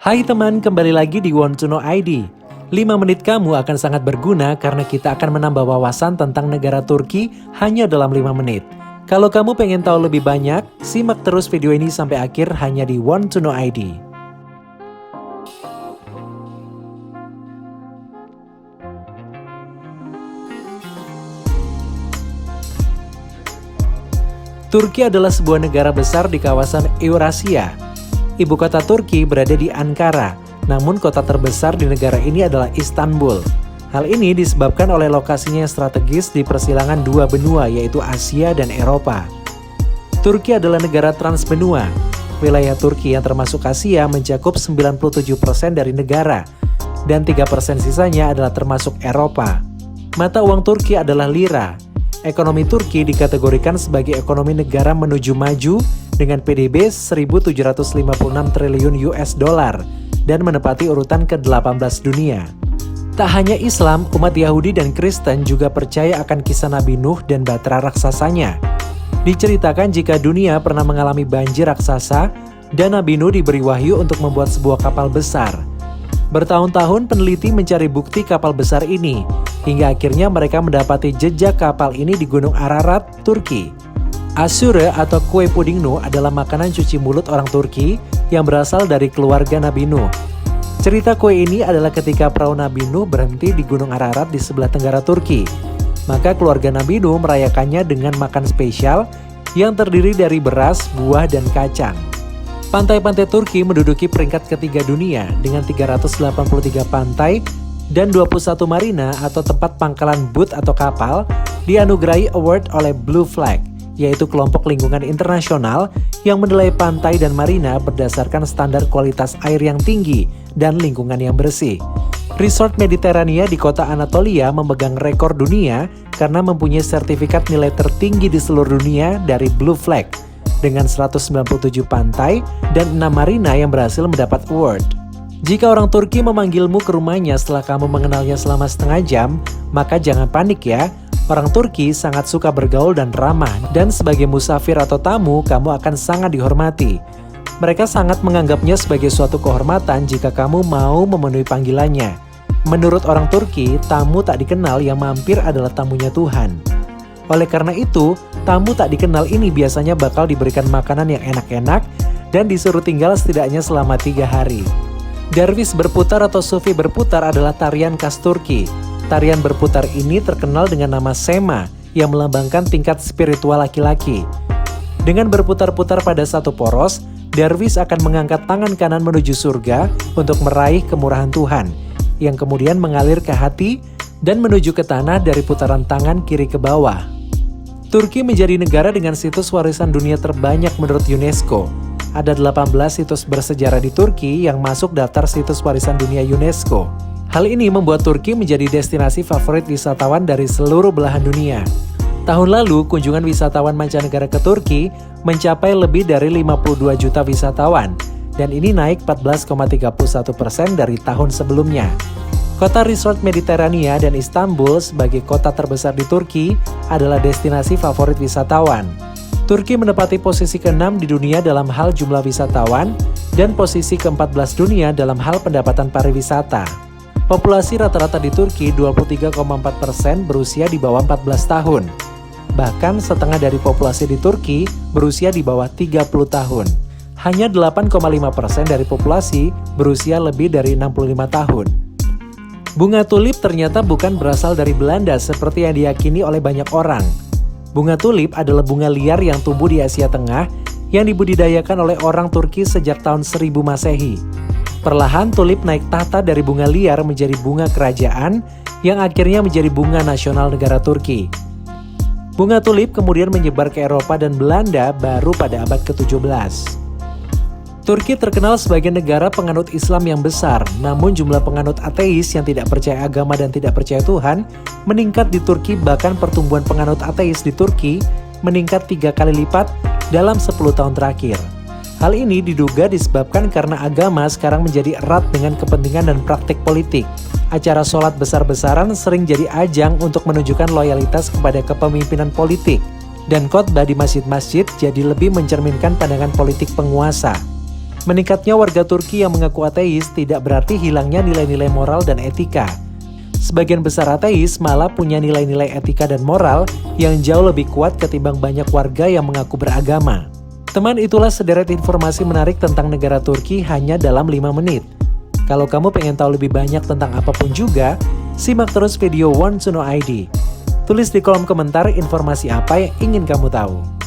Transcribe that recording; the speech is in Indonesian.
Hai teman, kembali lagi di Want to Know ID. 5 menit kamu akan sangat berguna karena kita akan menambah wawasan tentang negara Turki hanya dalam 5 menit. Kalau kamu pengen tahu lebih banyak, simak terus video ini sampai akhir hanya di Want to Know ID. Turki adalah sebuah negara besar di kawasan Eurasia. Ibu kota Turki berada di Ankara, namun kota terbesar di negara ini adalah Istanbul. Hal ini disebabkan oleh lokasinya yang strategis di persilangan dua benua yaitu Asia dan Eropa. Turki adalah negara transbenua. Wilayah Turki yang termasuk Asia mencakup 97% dari negara, dan 3% sisanya adalah termasuk Eropa. Mata uang Turki adalah lira. Ekonomi Turki dikategorikan sebagai ekonomi negara menuju maju dengan PDB 1.756 triliun US dollar dan menempati urutan ke-18 dunia. Tak hanya Islam, umat Yahudi dan Kristen juga percaya akan kisah Nabi Nuh dan Batra raksasanya. Diceritakan jika dunia pernah mengalami banjir raksasa dan Nabi Nuh diberi wahyu untuk membuat sebuah kapal besar. Bertahun-tahun peneliti mencari bukti kapal besar ini, hingga akhirnya mereka mendapati jejak kapal ini di Gunung Ararat, Turki. Aşure atau kue puding Nuh adalah makanan cuci mulut orang Turki yang berasal dari keluarga Nabi Nuh. Cerita kue ini adalah ketika perahu Nabi Nuh berhenti di Gunung Ararat di sebelah tenggara Turki. Maka keluarga Nabi Nuh merayakannya dengan makan spesial yang terdiri dari beras, buah, dan kacang. Pantai-pantai Turki menduduki peringkat ketiga dunia dengan 383 pantai dan 21 marina atau tempat pangkalan boot atau kapal dianugerahi award oleh Blue Flag, yaitu kelompok lingkungan internasional yang menilai pantai dan marina berdasarkan standar kualitas air yang tinggi dan lingkungan yang bersih. Resort Mediterania di kota Anatolia memegang rekor dunia karena mempunyai sertifikat nilai tertinggi di seluruh dunia dari Blue Flag dengan 197 pantai dan 6 marina yang berhasil mendapat award. Jika orang Turki memanggilmu ke rumahnya setelah kamu mengenalnya selama setengah jam, maka jangan panik ya. Orang Turki sangat suka bergaul dan ramah, dan sebagai musafir atau tamu, kamu akan sangat dihormati. Mereka sangat menganggapnya sebagai suatu kehormatan jika kamu mau memenuhi panggilannya. Menurut orang Turki, tamu tak dikenal yang mampir adalah tamunya Tuhan. Oleh karena itu, tamu tak dikenal ini biasanya bakal diberikan makanan yang enak-enak dan disuruh tinggal setidaknya selama 3 hari. Dervish berputar atau sufi berputar adalah tarian khas Turki. Tarian berputar ini terkenal dengan nama Sema yang melambangkan tingkat spiritual laki-laki. Dengan berputar-putar pada satu poros, dervish akan mengangkat tangan kanan menuju surga untuk meraih kemurahan Tuhan, yang kemudian mengalir ke hati dan menuju ke tanah dari putaran tangan kiri ke bawah. Turki menjadi negara dengan situs warisan dunia terbanyak menurut UNESCO. Ada 18 situs bersejarah di Turki yang masuk daftar situs warisan dunia UNESCO. Hal ini membuat Turki menjadi destinasi favorit wisatawan dari seluruh belahan dunia. Tahun lalu, kunjungan wisatawan mancanegara ke Turki mencapai lebih dari 52 juta wisatawan, dan ini naik 14,31% dari tahun sebelumnya. Kota Resort Mediterania dan Istanbul sebagai kota terbesar di Turki adalah destinasi favorit wisatawan. Turki menempati posisi ke-6 di dunia dalam hal jumlah wisatawan dan posisi ke-14 dunia dalam hal pendapatan pariwisata. Populasi rata-rata di Turki 23,4% berusia di bawah 14 tahun. Bahkan setengah dari populasi di Turki berusia di bawah 30 tahun. Hanya 8,5% dari populasi berusia lebih dari 65 tahun. Bunga tulip ternyata bukan berasal dari Belanda seperti yang diyakini oleh banyak orang. Bunga tulip adalah bunga liar yang tumbuh di Asia Tengah yang dibudidayakan oleh orang Turki sejak tahun 1000 Masehi. Perlahan tulip naik tahta dari bunga liar menjadi bunga kerajaan yang akhirnya menjadi bunga nasional negara Turki. Bunga tulip kemudian menyebar ke Eropa dan Belanda baru pada abad ke-17. Turki terkenal sebagai negara penganut Islam yang besar, namun jumlah penganut ateis yang tidak percaya agama dan tidak percaya Tuhan meningkat di Turki, bahkan pertumbuhan penganut ateis di Turki meningkat 3 kali lipat dalam 10 tahun terakhir. Hal ini diduga disebabkan karena agama sekarang menjadi erat dengan kepentingan dan praktik politik. Acara sholat besar-besaran sering jadi ajang untuk menunjukkan loyalitas kepada kepemimpinan politik, dan khotbah di masjid-masjid jadi lebih mencerminkan pandangan politik penguasa. Meningkatnya warga Turki yang mengaku ateis tidak berarti hilangnya nilai-nilai moral dan etika. Sebagian besar ateis malah punya nilai-nilai etika dan moral yang jauh lebih kuat ketimbang banyak warga yang mengaku beragama. Teman, itulah sederet informasi menarik tentang negara Turki hanya dalam 5 menit. Kalau kamu pengen tahu lebih banyak tentang apapun juga, simak terus video Want to Know ID. Tulis di kolom komentar informasi apa yang ingin kamu tahu.